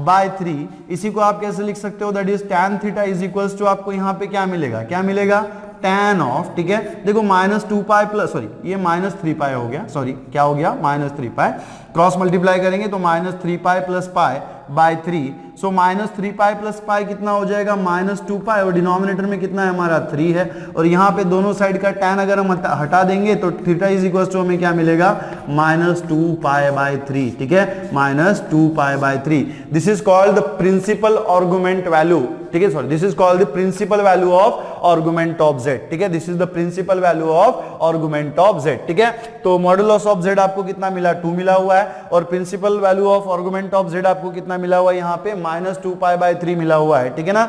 π/3। इसी को आप कैसे लिख सकते हो, that is tan theta is equals to, आपको यहाँ पे क्या मिलेगा, क्या मिलेगा, tan ऑफ, ठीक है। देखो -2π प्लस, सॉरी ये -3π हो गया, सॉरी क्या हो गया, -3π, क्रॉस मल्टीप्लाई करेंगे तो -3π + π/3। सो -3π + π कितना हो जाएगा, -2π, और डिनोमिनेटर में कितना है हमारा, 3 है। और यहाँ पे दोनों साइड का tan अगर हम हटा देंगे तो थीटा इज इक्वल टू हमें क्या मिलेगा, -2π/3, ठीक है, -2π/3। This is called the principal argument value, ठीक है, sorry this is called the principal value of argument of z, ठीक है, this is the principal value of argument of z, ठीक है। तो मॉडुलस ऑफ z आपको कितना मिला, 2 मिला हुआ है, और principal value of argument of z आपको कितना मिला हुआ है, यहाँ पे -2π/3 मिला हुआ है, ठीक है ना।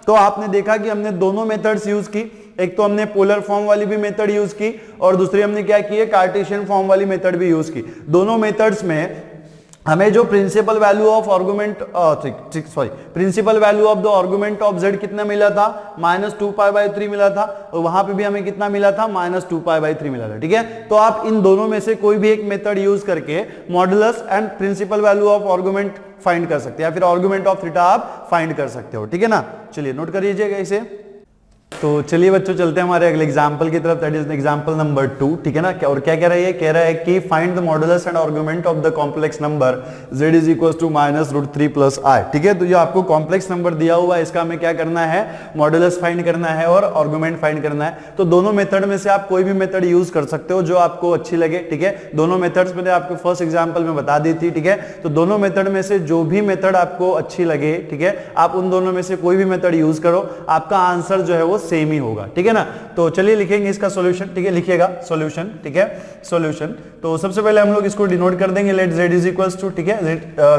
तो आपने देखा कि हमने दोनों मेथड्स यूज की, एक तो हमने पोलर फॉर्म वाली भी मेथड यूज की और दूसरी हमने क्या की है, कार्टेशियन फॉर्म वाली मेथड भी यूज की। दोनों मेथड्स में हमें जो principal value of argument, principal value of the argument of z कितना मिला था, -2π/3 मिला था, और वहां पे भी हमें कितना मिला था, -2π/3 मिला था, ठीक है। तो आप इन दोनों में से कोई भी एक मेथड यूज करके modulus and principal value of argument find कर सकते हैं, या फिर आर्गुमेंट ऑफ थीटा आप फाइंड कर सकते हो, ठीक है ना। चलिए नोट कर लीजिएगा इसे। तो चलिए बच्चों चलते हैं हमारे अगले एग्जांपल की तरफ, दैट इज एग्जांपल नंबर 2, ठीक है ना। और क्या कह रहा है, कह रहा है कि find the modulus and argument of the complex number z is equal to -√3 + i, ठीक है। तो जो आपको कॉम्प्लेक्स नंबर दिया हुआ है इसका हमें क्या करना है, मॉडुलस फाइंड करना है और आर्गुमेंट फाइंड करना है। तो दोनों मेथड में से आप कोई भी मेथड यूज कर सकते हो जो आपको अच्छी लगे, ठीक है। दोनों मेथड्स मैंने आपको फर्स्ट एग्जाम्पल में बता दी थी, ठीक है। तो दोनों मेथड में से जो भी मेथड आपको अच्छी लगे, ठीक है, आप उन दोनों में से कोई भी मेथड यूज करो, आपका आंसर जो है वो सेम ही होगा, ठीक है ना। तो चलिए लिखेंगे इसका सॉल्यूशन, ठीक है, लिखिएगा सॉल्यूशन, ठीक है, सॉल्यूशन। तो सबसे पहले हम लोग इसको डिनोट कर देंगे, let z is equals to, ठीक है,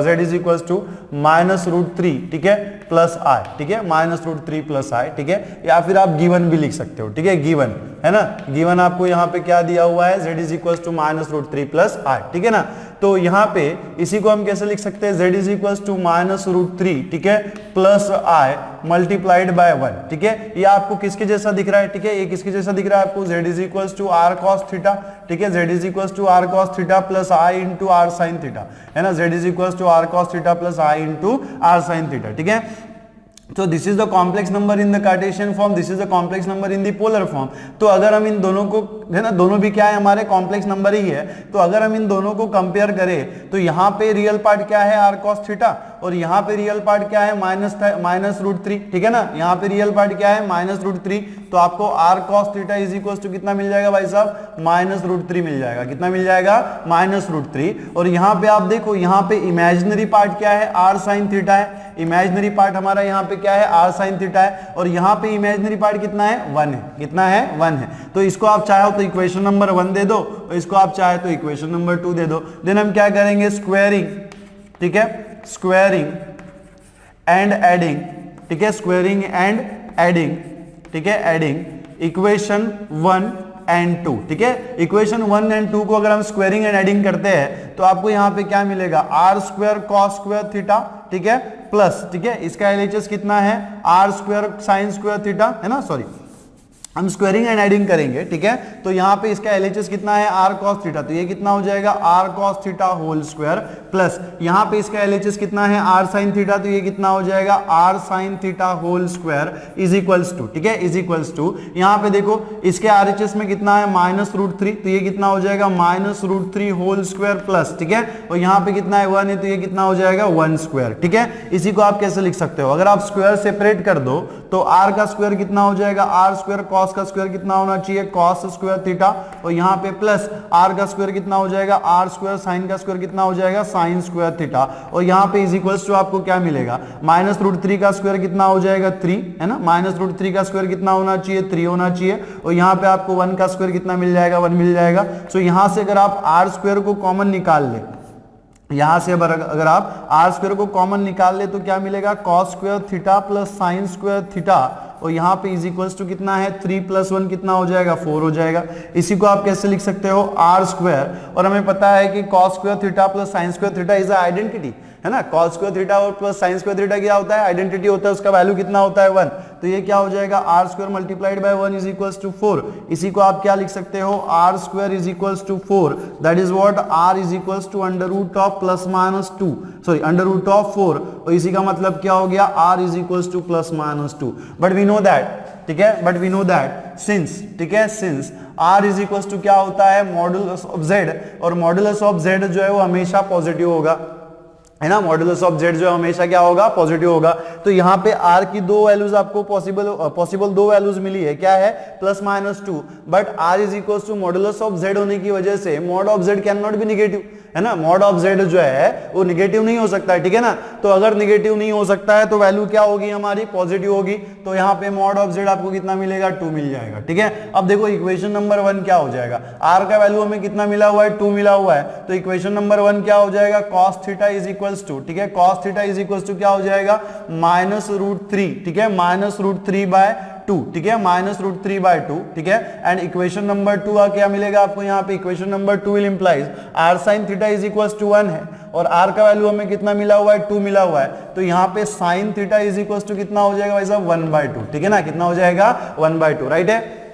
z इज इक्वल्स टू -√3, ठीक है, प्लस i, ठीक है, -√3 + i, ठीक है, या फिर आप गिवन भी लिख सकते हो, ठीक है, गिवन है ना, गिवन आपको यहाँ पे क्या दिया हुआ है, z is equals to -√3 + i, ठीक है ना। तो यहाँ पे इसी को हम कैसे लिख सकते हैं, z इज इक्वल्स टू -√3, ठीक है, प्लस i मल्टीप्लाइड बाय 1, ठीक है। ये आपको किसके जैसा दिख रहा है, ठीक है, ये किसके जैसा दिख रहा है आपको, z is equals to r cos theta, ठीक है, z is equals to r cos theta plus i into r sin theta, है ना, z is equals to r cos theta plus i into r sin theta, ठीक है। तो this is the complex number in the Cartesian form, this is the complex number in the polar form. तो अगर हम इन दोनों को है ना, दोनों भी क्या है हमारे कॉम्प्लेक्स नंबर ही है। तो अगर हम इन दोनों को कंपेयर करें तो यहाँ पे रियल पार्ट क्या है r cos थीटा और यहाँ पे रियल पार्ट क्या है माइनस रूट थ्री, ठीक है ना, यहाँ पे रियल पार्ट क्या है माइनस रूट थ्री। तो आपको r cos theta is equal to कितना मिल जाएगा भाई साहब, माइनस रूट थ्री मिल जाएगा। कितना मिल जाएगा, माइनस रूट थ्री। और यहाँ पे आप देखो, यहाँ पे इमेजिनरी पार्ट क्या है, r sin थीटा है। इमेजिनरी पार्ट हमारा यहाँ पे क्या है, r sin थीटा है। और यहाँ पे इमेजिनरी पार्ट कितना है, 1 है। कितना है, 1 है। तो इसको आप चाहो तो इक्वेशन नंबर 1 दे दो और इसको आप चाहे तो इक्वेशन नंबर 2 दे दो। देन हम क्या करेंगे, स्क्वायरिंग, ठीक है, स्क्वायरिंग एंड एडिंग, ठीक है, स्क्वायरिंग एंड एडिंग, ठीक है, एडिंग इक्वेशन 1 एंड 2, ठीक है। इक्वेशन 1 एंड 2 को अगर हम स्क्वायरिंग एंड एडिंग करते हैं तो आपको यहाँ पे क्या मिलेगा, r square cos square theta, ठीक है, प्लस, ठीक है, इसका एलएचएस कितना है, r square sine square theta, है ना, सॉरी हम स्क्वायरिंग एंड एडिंग करेंगे, ठीक है। तो यहाँ पे इसका एलएचएस कितना है, आर कॉस थीटा, तो ये कितना हो जाएगा, r cos theta whole square, plus यहाँ पे इसका एलएचएस कितना है, आर साइन थीटा, तो ये कितना हो जाएगा, r sine theta whole square is equals to, ठीक है, इज इक्वल्स टू, यहाँ पे देखो इसके आरएचएस में कितना है, माइनस रूट थ्री, तो ये कितना हो जाएगा, minus root three whole square plus, ठीक है, और यहाँ पे कितना है, 1 है, तो ये कितना हो जाएगा, 1 स्क्वायर, ठीक है। इसी को आप कैसे लिख सकते हो, अगर आप स्क्वायर सेपरेट कर दो तो आर का स्क्वायर कितना हो जाएगा, आर स्क्वायर, कॉस का स्क्वायर कितना होना चाहिए, कॉस स्क्वायर थीटा, और यहाँ पे प्लस आर का स्क्वायर कितना हो जाएगा, आर स्क्वायर, साइन का स्क्वायर कितना हो जाएगा, साइन स्क्वायर थीटा, और यहाँ पे इज इक्वल्स टू आपको क्या मिलेगा, माइनस रूट थ्री का स्क्वायर कितना हो जाएगा, 3, है ना, माइनस रूट थ्री का स्क्वायर कितना होना चाहिए, 3 होना चाहिए, और यहाँ पे आपको 1 का स्क्वायर कितना मिल जाएगा, 1 मिल जाएगा। सो यहाँ से अगर आप आर स्क्वायर को कॉमन निकाल ले, यहां से अगर आप आर स्क्वायर को कॉमन निकाल ले तो क्या मिलेगा, cos square theta plus sign square theta, और यहाँ पे इज इक्वल्स टू कितना है, 3 + 1 कितना हो जाएगा, 4 हो जाएगा। इसी को आप कैसे लिख सकते हो, आर स्क्वायर, और हमें पता है कि cos square theta plus sign square theta is identity, है ना, कॉस स्क्वायर थीटा और प्लस साइन स्क्वायर थीटा क्या होता है, आइडेंटिटी होता है, उसका वैल्यू कितना होता है, 1। तो ये क्या हो जाएगा, r square multiplied by 1 is equals to 4। इसी को आप क्या लिख सकते हो, r square is equals to 4, that is what, r is equals to under root of plus minus 2, sorry under root of 4, और इसी का मतलब क्या हो गया, r is equals to plus minus 2। But we know that, ठीक है, but we know that since, ठीक है, since r is equals to क्या होता है, मॉडुलस ऑफ z, और मॉडुलस ऑफ z जो है वो हमेशा पॉजिटिव होगा, है ना, मॉडुलस ऑफ z जो हमेशा क्या होगा, पॉजिटिव होगा। तो यहाँ पे r की दो वैल्यूज आपको पॉसिबल दो वैल्यूज मिली है, क्या है, plus minus 2, but r is equals to modulus of z होने की वजह से mod of z can not be negative, है ना, मॉड ऑफ z जो है वो नेगेटिव नहीं हो सकता है, ठीक है ना। तो अगर नेगेटिव नहीं हो सकता है तो वैल्यू क्या होगी हमारी, पॉजिटिव होगी। तो यहाँ पे मॉड ऑफ z आपको कितना मिलेगा, 2 मिल जाएगा, ठीक है। अब देखो इक्वेशन नंबर 1 क्या हो जाएगा, r का वैल्यू हमें कितना मिला हुआ है, 2 मिला हुआ है, तो इक्वेशन नंबर 1 क्या हो जाएगा, cos theta is equals to, ठीक है, cos theta is equals to क्या हो जाएगा, माइनस रूट 3, ठीक है, माइनस रूट 3/2, ठीक है, माइनस रूट 3/2, ठीक है। एंड इक्वेशन नंबर 2 क्या मिलेगा आपको, यहाँ पे equation number 2 will implies r sin theta is equals to 1 है, और r का वैल्यू हमें कितना मिला हुआ है, 2 मिला हुआ है, तो यहाँ पे sin theta is equals to कितना हो जाएगा भाई साहब, 1/2, ठीक है ना, कितना हो जाएगा, 1/2, राइट है।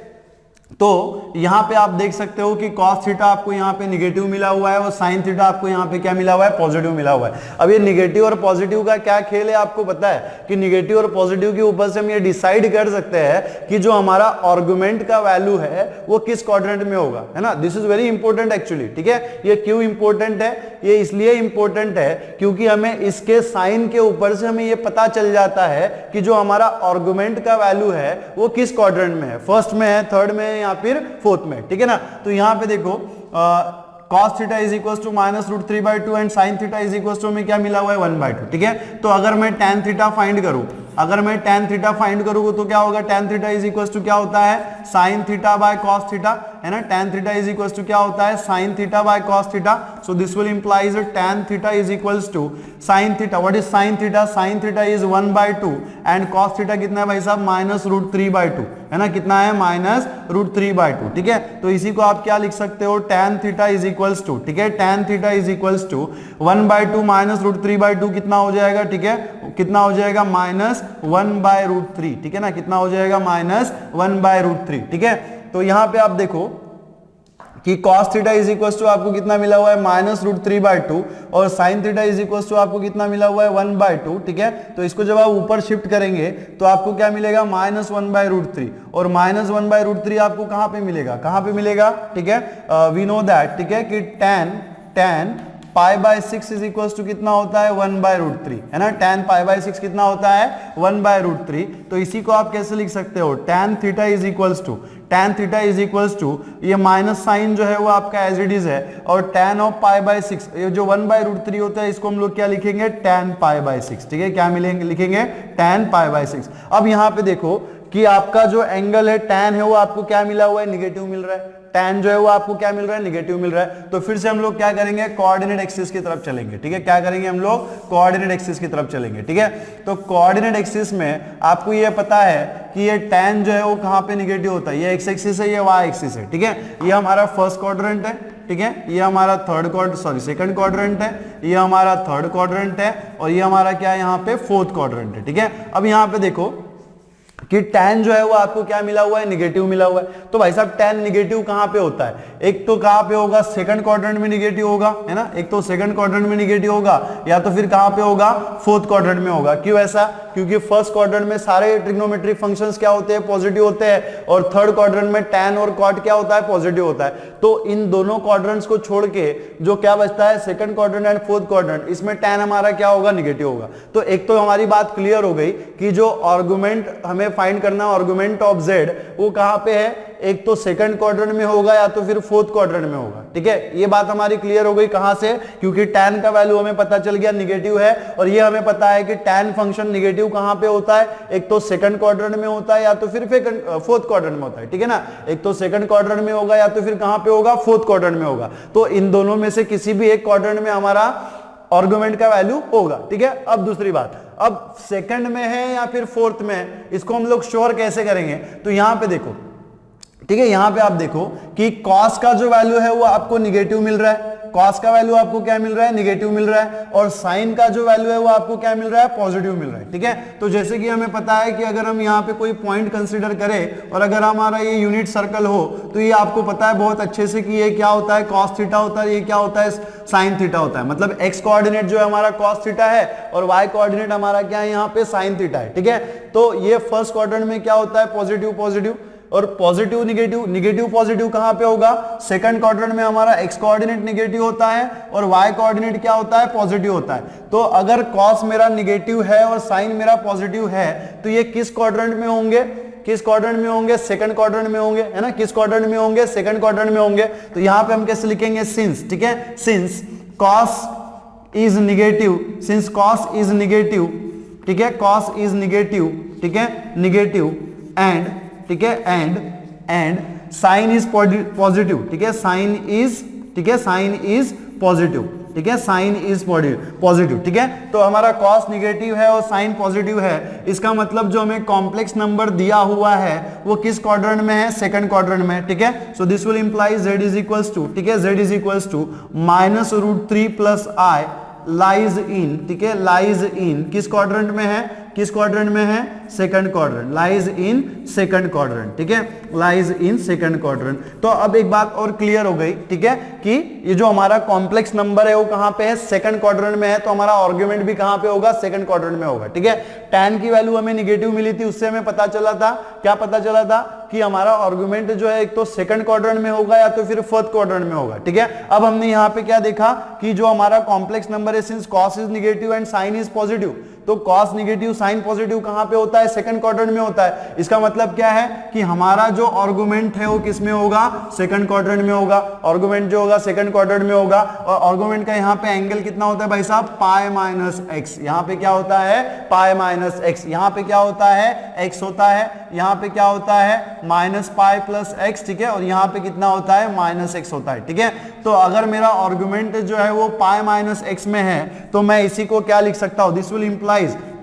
तो यहां पे आप देख सकते हो कि cos थीटा आपको यहां पे निगेटिव मिला हुआ है और sin थीटा आपको यहां पे क्या मिला हुआ है, पॉजिटिव मिला हुआ है। अब ये निगेटिव और पॉजिटिव का क्या खेल है आपको पता है कि निगेटिव और पॉजिटिव के ऊपर से हम ये डिसाइड कर सकते हैं कि जो हमारा आर्गुमेंट का वैल्यू है वो किस क्वाड्रेंट में होगा, है ना। This is very important actually, ठीक है। ये क्यों इंपॉर्टेंट है, ये इसलिए इंपॉर्टेंट है क्योंकि हमें इसके साइन के ऊपर से हमें ये पता चल जाता है कि जो हमारा आर्गुमेंट का वैल्यू है वो किस क्वाड्रेंट में है, फर्स्ट में है, थर्ड में है या फिर फोर्थ में, ठीक है ना। तो यहां पे देखो cos theta is equal to minus root 3/2 and sin theta is equal to में क्या मिला हुआ है, 1/2, ठीक है। तो अगर मैं tan थीटा फाइंड करूं, अगर मैं tan थीटा फाइंड करूंगा तो क्या होगा, tan theta is equal to क्या होता है, sin theta by cos theta, है ना। tan theta is equal to क्या होता है, sin theta by cos theta. So this will implies tan theta is equal to sin theta. What is sin theta, sin theta is 1/2 and cos theta कितना है भाई साहब, माइनस रूट 3/2, है ना, कितना है, माइनस रूट 3/2, ठीक है। तो इसी को आप क्या लिख सकते हो, tan theta is equal to, ठीक है, tan theta is equal to 1/2 minus root 3/2 कितना हो जाएगा, ठीक है, कितना हो जाएगा, माइनस 1/√3, ठीक है ना, कितना हो जाएगा, माइनस 1/√3, ठीक है। तो यहां पे आप देखो कि cos theta is equal to आपको कितना मिला हुआ है -√3/2 और sin theta is equal to आपको कितना मिला हुआ है 1/2, ठीक है। तो इसको जब आप ऊपर शिफ्ट करेंगे तो आपको क्या मिलेगा -1/√3 और -1/√3 आपको कहां पे मिलेगा, ठीक है। वी नो दैट, ठीक है, कि tan π/6 इज इक्वल टू कितना होता है 1/√3, है ना। tan π/6 कितना होता है 1/√3। तो इसी को आप कैसे लिख सकते हो, tan theta is equals to ये माइनस साइन जो है वो आपका एज इट इज है, और tan ऑफ π/6 ये जो 1/√3 होता है इसको हम लोग क्या लिखेंगे tan π/6, ठीक है। क्या लिखेंगे tan π/6। अब यहां पे देखो कि आपका जो एंगल है tan है वो आपको क्या मिला हुआ है, निगेटिव मिल रहा है। tan जो है वो आपको क्या मिल रहा है, निगेटिव मिल रहा है। तो फिर से हम लोग क्या करेंगे, कोऑर्डिनेट एक्सिस की तरफ चलेंगे, ठीक है। क्या करेंगे हम लोग, कोऑर्डिनेट एक्सिस की तरफ चलेंगे, ठीक है। तो कोऑर्डिनेट एक्सिस में आपको ये पता है कि ये tan जो है वो कहां पे निगेटिव होता है, ये एक्स एक्सिस है, ये वाई एक्सिस है, ठीक है। ये हमारा फर्स्ट क्वाड्रेंट है, ठीक है। ये हमारा सेकंड क्वाड्रेंट है, ये हमारा थर्ड क्वाड्रेंट है, और ये हमारा क्या है यहाँ पे फोर्थ क्वाड्रेंट है, ठीक है। अब यहाँ पे देखो कि tan जो है वो आपको क्या मिला हुआ है, निगेटिव मिला हुआ है। तो भाई साहब tan निगेटिव कहां पे होता है, एक तो कहां पे होगा, सेकंड क्वाड्रेंट में निगेटिव होगा, है ना। एक तो सेकंड क्वाड्रेंट में निगेटिव होगा, या तो फिर कहां पे होगा, फोर्थ क्वाड्रेंट में होगा। क्यों ऐसा, क्योंकि फर्स्ट क्वाड्रेंट में सारे ट्रिग्नोमेट्रिक फंक्शंस क्या होते हैं, पॉजिटिव होते हैं, और थर्ड क्वाड्रेंट में tan और cot क्या होता है, पॉजिटिव होता है। तो इन दोनों क्वाड्रेंट्स को छोड़ के जो क्या बचता है, second quadrant and fourth quadrant, इसमें tan हमारा क्या होगा, निगेटिव होगा। तो एक तो हमारी बात क्लियर हो गई कि जो आर्गुमेंट हमें फाइंड करना, आर्गुमेंट ऑफ z वो कहां पे है, एक तो सेकंड क्वाड्रेंट में होगा या तो फिर फोर्थ क्वाड्रेंट में होगा, ठीक है। ये बात हमारी क्लियर हो गई, कहां से, क्योंकि tan का वैल्यू हमें पता चल गया निगेटिव है, और ये हमें पता है कि tan फंक्शन निगेटिव कहां पे होता है, एक तो सेकंड क्वाड्रेंट में होता है या तो फिर फोर्थ क्वाड्रेंट में होता है, ठीक है ना। एक तो सेकंड क्वाड्रेंट में होगा या तो फिर कहां पे होगा, फोर्थ क्वाड्रेंट में होगा। तो इन दोनों में से किसी भी एक क्वाड्रेंट में हमारा आर्गुमेंट का वैल्यू होगा, ठीक है। अब दूसरी बात, अब सेकंड में है या फिर फोर्थ में है, इसको हम लोग श्योर कैसे करेंगे। तो यहां पे देखो, ठीक है, यहां पे आप देखो कि cos का जो वैल्यू है वो आपको निगेटिव मिल रहा है, cos का वैल्यू आपको क्या मिल रहा है, निगेटिव मिल रहा है, और sin का जो वैल्यू है वो आपको क्या मिल रहा है, पॉजिटिव मिल रहा है, ठीक है। तो जैसे कि हमें पता है कि अगर हम यहाँ पे कोई पॉइंट कंसीडर करें और अगर हमारा ये यूनिट सर्कल हो, तो ये आपको पता है बहुत अच्छे से कि ये क्या होता है, cos थीटा होता है, ये क्या होता है, sin थीटा होता है। मतलब x कोऑर्डिनेट जो है हमारा cos थीटा है और y कोऑर्डिनेट हमारा क्या है, यहाँ पे sin थीटा है, ठीक है। तो ये फर्स्ट क्वाड्रेंट में क्या होता है, पॉजिटिव पॉजिटिव, और पॉजिटिव निगेटिव, निगेटिव पॉजिटिव कहां पे होगा, सेकंड क्वाड्रेंट में हमारा x कोऑर्डिनेट निगेटिव होता है और y कोऑर्डिनेट क्या होता है, पॉजिटिव होता है। तो अगर cos मेरा निगेटिव है और sin मेरा पॉजिटिव है, तो ये किस क्वाड्रेंट में होंगे, किस क्वाड्रेंट में होंगे, सेकंड क्वाड्रेंट में होंगे, है ना। किस क्वाड्रेंट में होंगे, सेकंड क्वाड्रेंट में होंगे। तो यहां पे हम कैसे लिखेंगे, सिंस, ठीक है, since cos is negative, since cos is negative, ठीक है, cos इज निगेटिव, ठीक है, निगेटिव, एंड, ठीक है, एंड साइन इज पॉजिटिव, ठीक है, साइन इज, ठीक है, साइन इज पॉजिटिव, ठीक है, साइन इज पॉजिटिव, ठीक है। तो हमारा cos निगेटिव है और साइन पॉजिटिव है, इसका मतलब जो हमें कॉम्प्लेक्स नंबर दिया हुआ है वो किस क्वाड्रेंट में है, सेकंड क्वाड्रेंट में, ठीक है। So this will imply z is equals to, ठीक है, z is equals to -√3 plus i lies in, ठीक है, लाइज इन किस क्वाड्रेंट में है, किस क्वाड्रेंट में है, second quadrant, lies in second quadrant, ठीक है, लाइज इन सेकंड क्वाड्रेंट। तो अब एक बात और क्लियर हो गई, ठीक है, कि ये जो हमारा कॉम्प्लेक्स नंबर है वो कहां पे है, सेकंड क्वाड्रेंट में है, तो हमारा आर्गुमेंट भी कहां पे होगा, सेकंड क्वाड्रेंट में होगा, ठीक है। tan की वैल्यू हमें निगेटिव मिली थी, उससे हमें पता चला था, क्या पता चला था कि हमारा आर्गुमेंट जो है एक तो सेकंड क्वाड्रेंट में होगा या तो फिर फोर्थ क्वाड्रेंट में होगा, ठीक है। अब हमने यहाँ पे क्या देखा कि जो हमारा कॉम्प्लेक्स नंबर है, since cos is negative and sin is positive, तो cos निगेटिव sin पॉजिटिव कहां पे होता है, सेकंड क्वाड्रेंट में होता है। इसका मतलब क्या है कि हमारा जो आर्गुमेंट है वो किस में होगा, सेकंड क्वाड्रेंट में होगा, आर्गुमेंट जो होगा सेकंड क्वाड्रेंट में होगा। और आर्गुमेंट का यहाँ पे एंगल कितना होता है भाई साहब, पाई माइनस एक्स, यहाँ पे क्या होता है, पाई माइनस एक्स, यहाँ पे क्या होता है, एक्स होता है, यहाँ पे क्या होता है, माइनस पाई प्लस एक्स, ठीक है, और यहाँ पे कितना होता है, माइनस एक्स होता है, ठीक है। तो अगर मेरा आर्गुमेंट जो है वो पाई माइनस एक्स में है, तो मैं इसी को क्या लिख सकता हूं, this will implies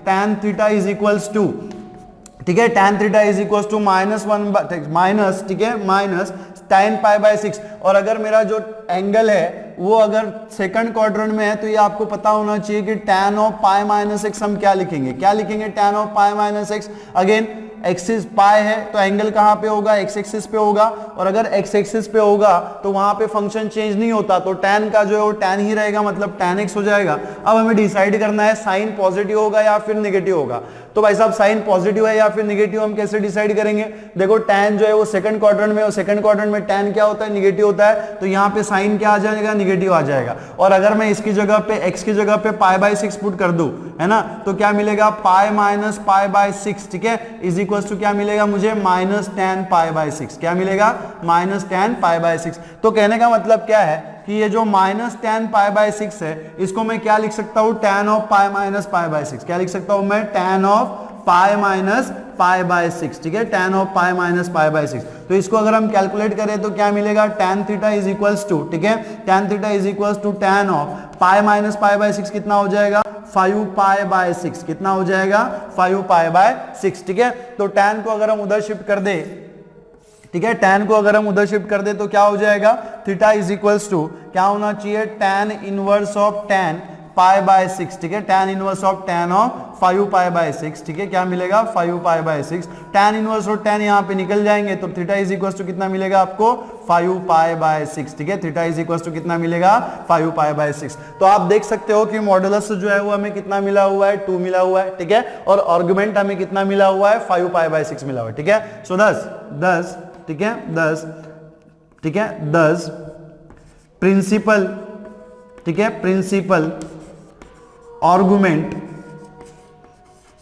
tan theta is equals to, ठीक है, tan theta is equals to -1 minus, ठीक है, माइनस tan π/6। और अगर मेरा जो एंगल है वो अगर सेकंड क्वाड्रेंट में है, तो ये आपको पता होना चाहिए कि tan ऑफ π - x हम क्या लिखेंगे, क्या लिखेंगे, tan of π - x। Again axis pi है तो एंगल कहां पे होगा, एक्स एक्सिस पे होगा, और अगर एक्स एक्सिस पे होगा तो वहां पे फंक्शन चेंज नहीं होता, तो tan का जो है वो tan ही रहेगा, मतलब tan x हो जाएगा। अब हमें डिसाइड करना है साइन पॉजिटिव होगा या फिर नेगेटिव होगा। तो भाई साहब साइन पॉजिटिव है या फिर नेगेटिव हम कैसे डिसाइड करेंगे? देखो tan जो है वो सेकंड क्वाड्रेंट में, और सेकंड क्वाड्रेंट में tan क्या होता है, नेगेटिव होता है, तो यहाँ पे साइन क्या आ जाएगा, नेगेटिव आ जाएगा। और अगर मैं इसकी जगह पे x की जगह पे π/6 पुट कर दूं, है ना, तो क्या मिलेगा, पाई माइनस π/6, ठीक है, इज इक्वल टू क्या मिलेगा मुझे, -tan π/6। क्या मिलेगा, -tan π/6। तो कहने का मतलब क्या है कि ये जो -tan π/6 है इसको मैं क्या लिख सकता हूं, tan ऑफ पाई माइनस π/6। क्या लिख सकता हूं मैं, tan ऑफ पाई माइनस π/6, ठीक है, tan ऑफ पाई माइनस π/6। तो इसको अगर हम कैलकुलेट करें तो क्या मिलेगा, tan theta is equals to, ठीक है, tan theta is equals to tan of pi minus π/6 कितना हो जाएगा, 5π/6। कितना हो जाएगा, 5π/6, ठीक है। तो tan को अगर हम उधर शिफ्ट कर दे, ठीक है, tan को अगर हम उधर शिफ्ट कर दे तो क्या हो जाएगा, थीटा इज इक्वल्स टू क्या होना चाहिए, tan इनवर्स ऑफ tan π/6, ठीक है, tan inverse of tan of 5π/6, ठीक है, क्या मिलेगा, 5π/6। tan इनवर्स और tan यहाँ पे निकल जाएंगे तो थीटा इज इक्वल्स टू कितना मिलेगा आपको, 5π/6, ठीक है, थीटा इज इक्वल्स टू कितना मिलेगा, 5π/6। तो आप देख सकते हो कि मॉडुलस जो है वो हमें कितना मिला हुआ है, 2 मिला हुआ है, ठीक है, और आर्गुमेंट हमें कितना मिला हुआ है, 5π/6 मिला हुआ है, ठीक है। सो 10, ठीक है, 10, ठीक है, 10 प्रिंसिपल, ठीक है, प्रिंसिपल आर्गुमेंट,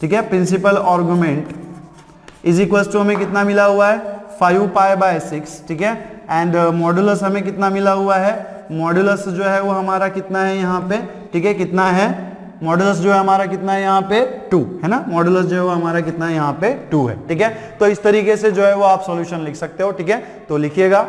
ठीक है, principal argument is equals to हमें कितना मिला हुआ है, 5π/6, ठीक है, एंड मॉडुलस हमें कितना मिला हुआ है, मॉडुलस जो है वो हमारा कितना है यहाँ पे, ठीक है, कितना है, मॉडुलस जो है हमारा कितना है यहाँ पे, 2 है ना, मॉडुलस जो है वो हमारा कितना है यहाँ पे 2 है, ठीक है। तो इस तरीके से जो है वो आप सॉल्यूशन लिख सकते हो, ठीक है, तो लिखिएगा।